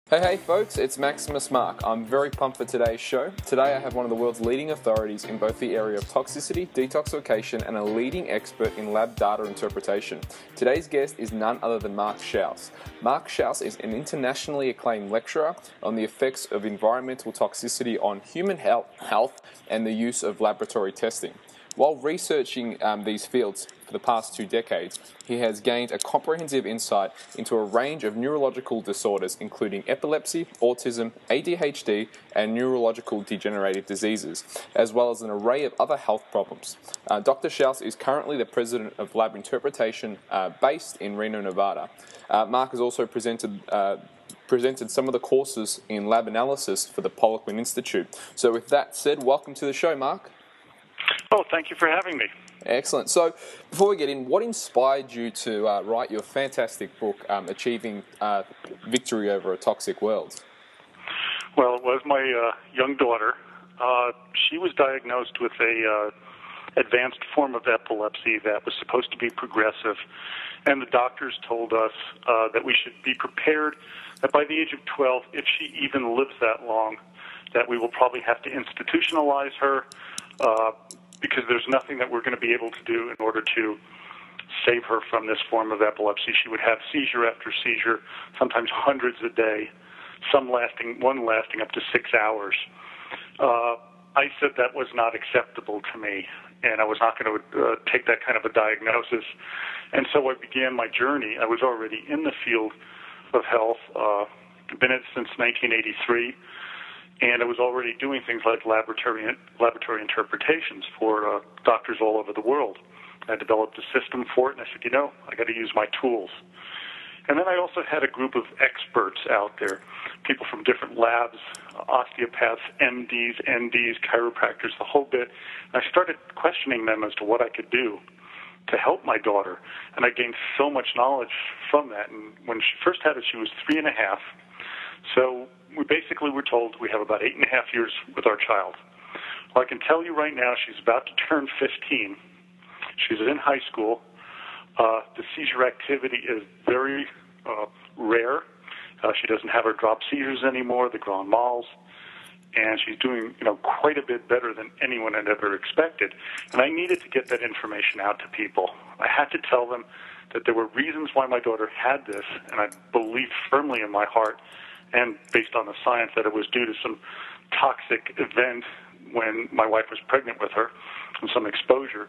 Hey folks, it's Maximus Mark. I'm very pumped for today's show. Today I have one of the world's leading authorities in both the area of toxicity, detoxification, and a leading expert in lab data interpretation. Today's guest is none other than Mark Schauss. Mark Schauss is an internationally acclaimed lecturer on the effects of environmental toxicity on human health and the use of laboratory testing. While researching these fields for the past 2 decades, he has gained a comprehensive insight into a range of neurological disorders, including epilepsy, autism, ADHD, and neurological degenerative diseases, as well as an array of other health problems. Dr. Schauss is currently the president of Lab Interpretation based in Reno, Nevada. Mark has also presented some of the courses in lab analysis for the Poliquin Institute. So with that said, welcome to the show, Mark. Oh, thank you for having me. Excellent. So, before we get in, what inspired you to write your fantastic book, Achieving Victory Over a Toxic World? Well, it was my young daughter. She was diagnosed with a advanced form of epilepsy that was supposed to be progressive, and the doctors told us that we should be prepared that by the age of 12, if she even lives that long, that we will probably have to institutionalize her, because there's nothing that we're going to be able to do in order to save her from this form of epilepsy. She would have seizure after seizure, sometimes hundreds a day, one lasting up to 6 hours. I said that was not acceptable to me, and I was not going to take that kind of a diagnosis. And so I began my journey. I was already in the field of health, been in it since 1983. And I was already doing things like laboratory interpretations for doctors all over the world. I developed a system for it, and I said, I got to use my tools. And then I also had a group of experts out there, people from different labs, osteopaths, MDs, NDs, chiropractors, the whole bit. And I started questioning them as to what I could do to help my daughter. And I gained so much knowledge from that. And when she first had it, she was 3.5. So we basically were told we have about 8.5 years with our child. Well, I can tell you right now she's about to turn 15. She's in high school. The seizure activity is very rare. She doesn't have her drop seizures anymore, the grand mals, and she's doing quite a bit better than anyone had ever expected. And I needed to get that information out to people. I had to tell them that there were reasons why my daughter had this, and I believed firmly in my heart and based on the science that it was due to some toxic event when my wife was pregnant with her and some exposure.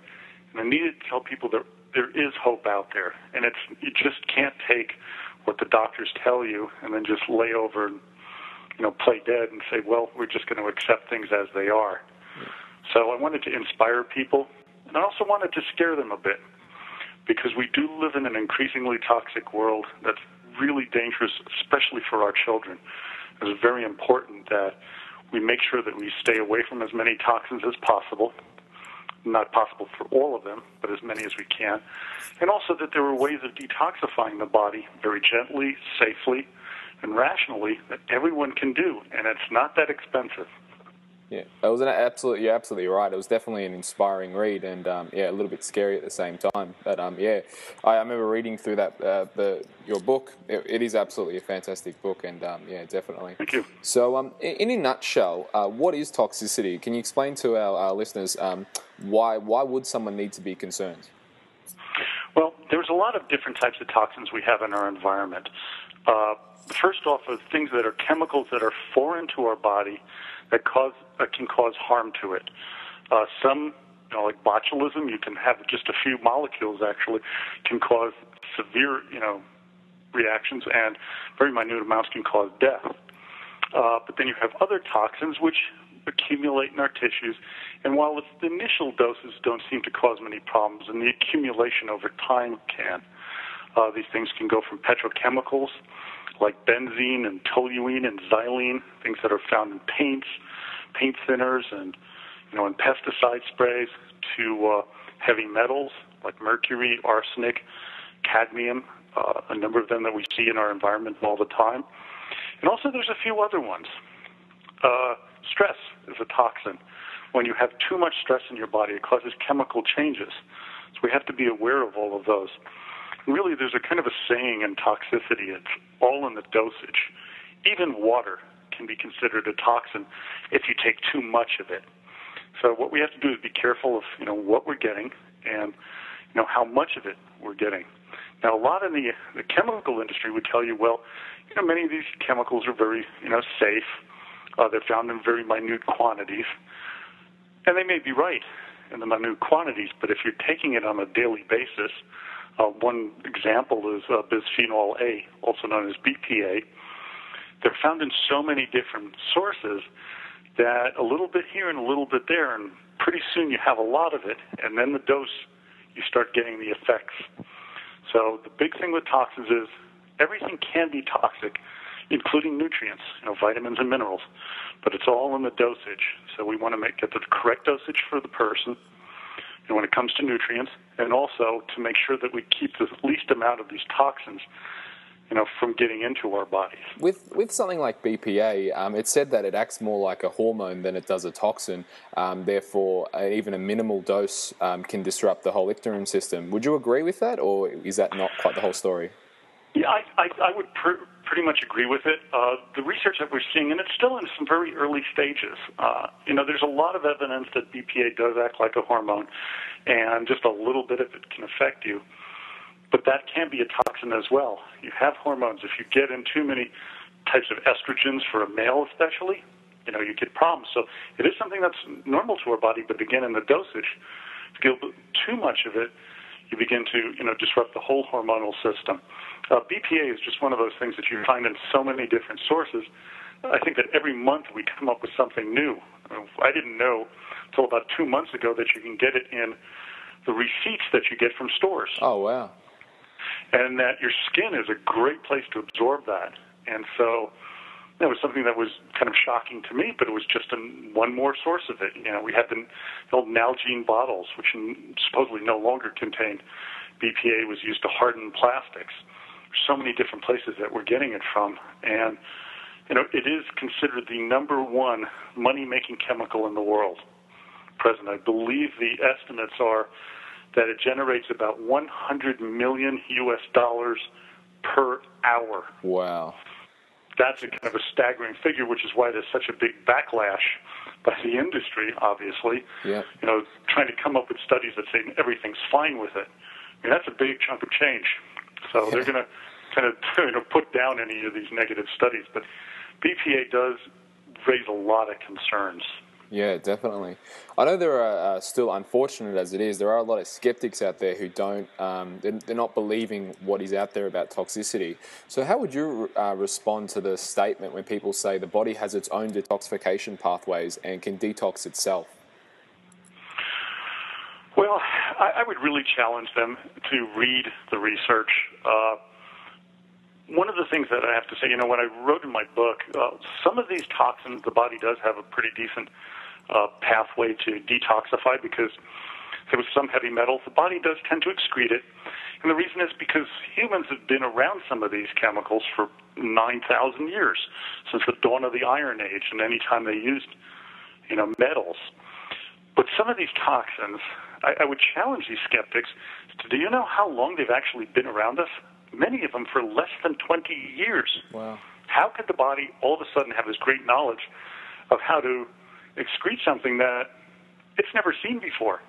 And I needed to tell people that there is hope out there, and you just can't take what the doctors tell you and then just lay over and play dead and say, well, we're just going to accept things as they are. So I wanted to inspire people, and I also wanted to scare them a bit, because we do live in an increasingly toxic world that's really dangerous, especially for our children. It's very important that we make sure that we stay away from as many toxins as possible. Not possible for all of them, but as many as we can. And also that there are ways of detoxifying the body very gently, safely, and rationally that everyone can do, and it's not that expensive. Yeah, it was you're absolutely right. It was definitely an inspiring read, and a little bit scary at the same time. But I remember reading through your book. It is absolutely a fantastic book, and definitely. Thank you. So, in a nutshell, what is toxicity? Can you explain to our listeners why would someone need to be concerned? Well, there's a lot of different types of toxins we have in our environment. First off, are things that are chemicals that are foreign to our body that can cause harm to it. Some, like botulism, you can have just a few molecules actually can cause severe, reactions, and very minute amounts can cause death. But then you have other toxins which accumulate in our tissues, and while the initial doses don't seem to cause many problems, and the accumulation over time can. These things can go from petrochemicals like benzene and toluene and xylene, things that are found in paints, paint thinners, and in pesticide sprays, to heavy metals like mercury, arsenic, cadmium, a number of them that we see in our environment all the time. And also there's a few other ones. Stress is a toxin. When you have too much stress in your body, it causes chemical changes. So we have to be aware of all of those. Really, there's a kind of a saying in toxicity, it's all in the dosage. Even water can be considered a toxin if you take too much of it. So what we have to do is be careful of, what we're getting and, how much of it we're getting. Now, a lot in the chemical industry would tell you, well, many of these chemicals are very, safe. They're found in very minute quantities. And they may be right in the minute quantities, but if you're taking it on a daily basis, one example is bisphenol A, also known as BPA. They're found in so many different sources that a little bit here and a little bit there, and pretty soon you have a lot of it, and then the dose, you start getting the effects. So the big thing with toxins is everything can be toxic, including nutrients, vitamins and minerals, but it's all in the dosage. So we want to get the correct dosage for the person, when it comes to nutrients, and also to make sure that we keep the least amount of these toxins, from getting into our bodies. With something like BPA, it's said that it acts more like a hormone than it does a toxin. Therefore, even a minimal dose can disrupt the whole icternal system. Would you agree with that, or is that not quite the whole story? Yeah, I would pretty much agree with it. The research that we're seeing, and it's still in some very early stages, there's a lot of evidence that BPA does act like a hormone, and just a little bit of it can affect you. But that can be a toxin as well. You have hormones. If you get in too many types of estrogens for a male especially, you get problems. So it is something that's normal to our body, but again, in the dosage, if you get too much of it, you begin to, disrupt the whole hormonal system. BPA is just one of those things that you find in so many different sources. I think that every month we come up with something new. I didn't know until about 2 months ago that you can get it in the receipts that you get from stores. Oh, wow. And that your skin is a great place to absorb that. And so that was something that was kind of shocking to me, but it was just one more source of it. We had the old Nalgene bottles, which supposedly no longer contained BPA. It was used to harden plastics. There's so many different places that we're getting it from. And, it is considered the number one money-making chemical in the world. Present, I believe the estimates are that it generates about $100 million US per hour. Wow. That's a kind of a staggering figure, which is why there's such a big backlash by the industry, obviously. Yeah. Trying to come up with studies that say everything's fine with it. I mean, that's a big chunk of change. So they're going to kind of put down any of these negative studies. But BPA does raise a lot of concerns. Yeah, definitely. I know there are still, unfortunate as it is, there are a lot of skeptics out there who don't, they're not believing what is out there about toxicity. So how would you respond to the statement when people say the body has its own detoxification pathways and can detox itself? Well, I would really challenge them to read the research. One of the things that I have to say, when I wrote in my book, some of these toxins, the body does have a pretty decent pathway to detoxify because there was some heavy metals. The body does tend to excrete it. And the reason is because humans have been around some of these chemicals for 9,000 years, since the dawn of the Iron Age, and any time they used, metals. But some of these toxins, I would challenge these skeptics to, do you know how long they've actually been around us? Many of them for less than 20 years. Wow. How could the body all of a sudden have this great knowledge of how to excrete something that it's never seen before?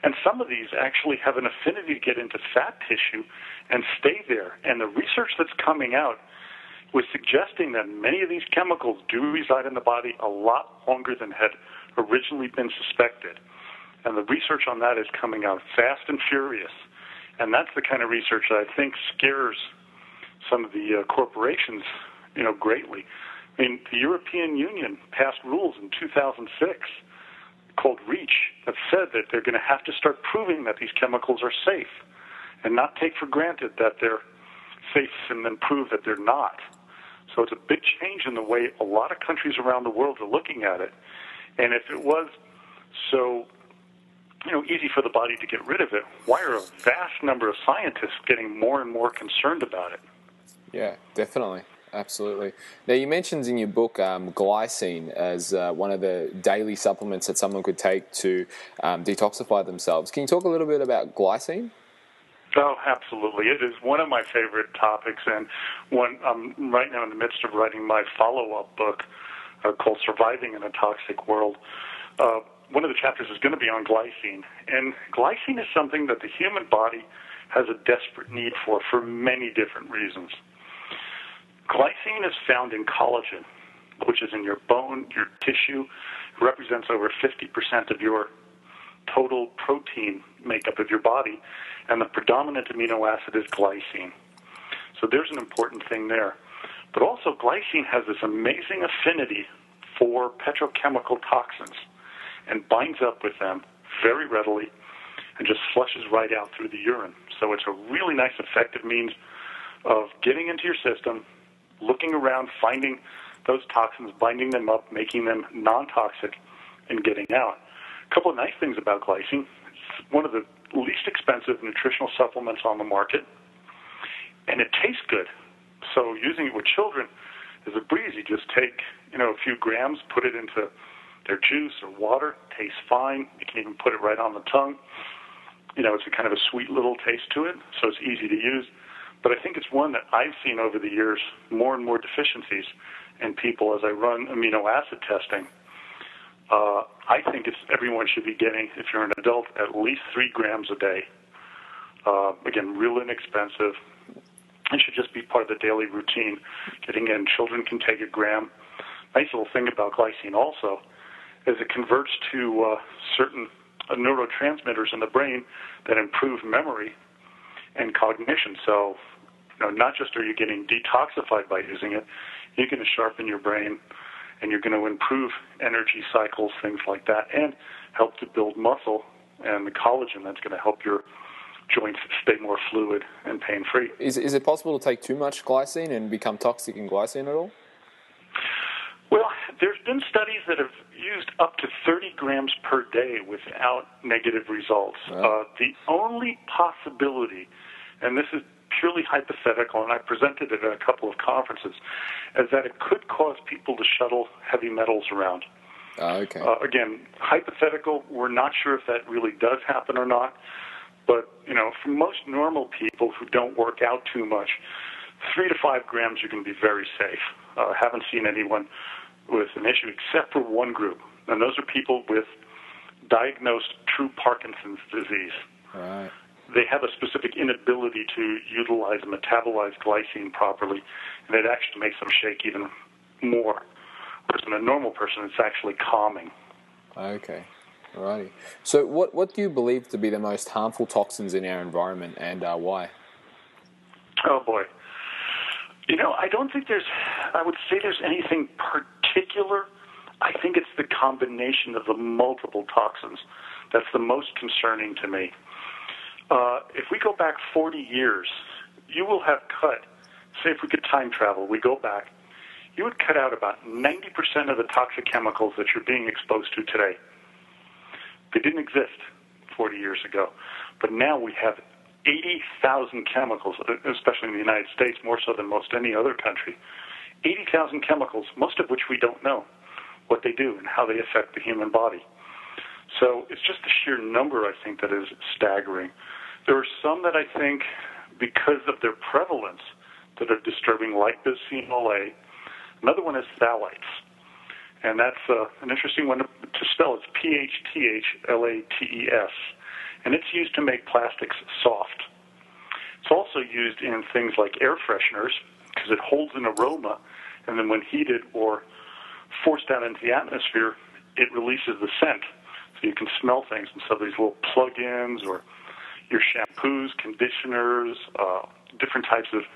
And some of these actually have an affinity to get into fat tissue and stay there. And the research that's coming out was suggesting that many of these chemicals do reside in the body a lot longer than had originally been suspected. And the research on that is coming out fast and furious. And that's the kind of research that I think scares some of the corporations, greatly. I mean, the European Union passed rules in 2006 called REACH that said that they're going to have to start proving that these chemicals are safe and not take for granted that they're safe and then prove that they're not. So it's a big change in the way a lot of countries around the world are looking at it. And if it was so easy for the body to get rid of it, why are a vast number of scientists getting more and more concerned about it? Yeah, definitely. Absolutely. Now, you mentioned in your book glycine as one of the daily supplements that someone could take to detoxify themselves. Can you talk a little bit about glycine? Oh, absolutely. It is one of my favorite topics, and one I'm right now in the midst of writing my follow-up book called Surviving in a Toxic World. One of the chapters is going to be on glycine, and glycine is something that the human body has a desperate need for many different reasons. Glycine is found in collagen, which is in your bone, your tissue. It represents over 50% of your total protein makeup of your body, and the predominant amino acid is glycine. So there's an important thing there. But also, glycine has this amazing affinity for petrochemical toxins and binds up with them very readily and just flushes right out through the urine. So it's a really nice, effective means of getting into your system, looking around, finding those toxins, binding them up, making them non-toxic, and getting out. A couple of nice things about glycine. It's one of the least expensive nutritional supplements on the market, and it tastes good. So using it with children is a breeze. You just take, a few grams, put it into their juice or water, tastes fine. You can even put it right on the tongue. It's a kind of a sweet little taste to it, so it's easy to use. But I think it's one that I've seen over the years more and more deficiencies in people as I run amino acid testing. I think everyone should be getting, if you're an adult, at least 3 grams a day. Again, real inexpensive. It should just be part of the daily routine. Getting in, children can take a gram. Nice little thing about glycine also is it converts to certain neurotransmitters in the brain that improve memory and cognition. So, not just are you getting detoxified by using it, you're going to sharpen your brain, and you're going to improve energy cycles, things like that, and help to build muscle and the collagen that's going to help your joints stay more fluid and pain-free. Is it possible to take too much glycine and become toxic in glycine at all? Well, there's been studies that have used up to 30 grams per day without negative results. Wow. The only possibility, and this is purely hypothetical, and I presented it at a couple of conferences, is that it could cause people to shuttle heavy metals around. Okay. Again, hypothetical, we're not sure if that really does happen or not, but, for most normal people who don't work out too much, 3 to 5 grams you can be very safe. Haven't seen anyone with an issue except for one group, and those are people with diagnosed true Parkinson's disease. Right. They have a specific inability to utilize and metabolize glycine properly, and it actually makes them shake even more. Whereas in a normal person, it's actually calming. Okay. Alrighty. So what do you believe to be the most harmful toxins in our environment, and why? Oh, boy. I don't think I would say there's anything particular. I think it's the combination of the multiple toxins that's the most concerning to me. If we go back 40 years, you will have cut, say if we could time travel, we go back, you would cut out about 90% of the toxic chemicals that you're being exposed to today. They didn't exist 40 years ago, but now we have 80,000 chemicals, especially in the United States, more so than most any other country. 80,000 chemicals, most of which we don't know what they do and how they affect the human body. So it's just the sheer number, I think, that is staggering. There are some that I think, because of their prevalence, that are disturbing, like bisphenol A. Another one is phthalates. And that's an interesting one to spell. It's P-H-T-H-L-A-T-E-S. And it's used to make plastics soft. It's also used in things like air fresheners because it holds an aroma, and then when heated or forced out into the atmosphere, it releases the scent. So you can smell things. And so these little plug-ins or your shampoos, conditioners, different types of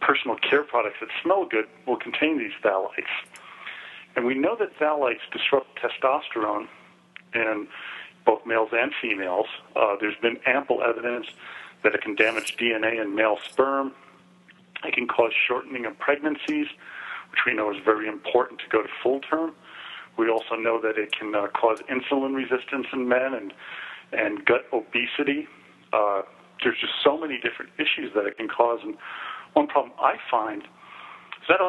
personal care products that smell good will contain these phthalates. And we know that phthalates disrupt testosterone in both males and females. There's been ample evidence that it can damage DNA in male sperm. It can cause shortening of pregnancies, which we know is very important to go to full term. We also know that it can cause insulin resistance in men and gut obesity. There's just so many different issues that it can cause. And one problem I find is that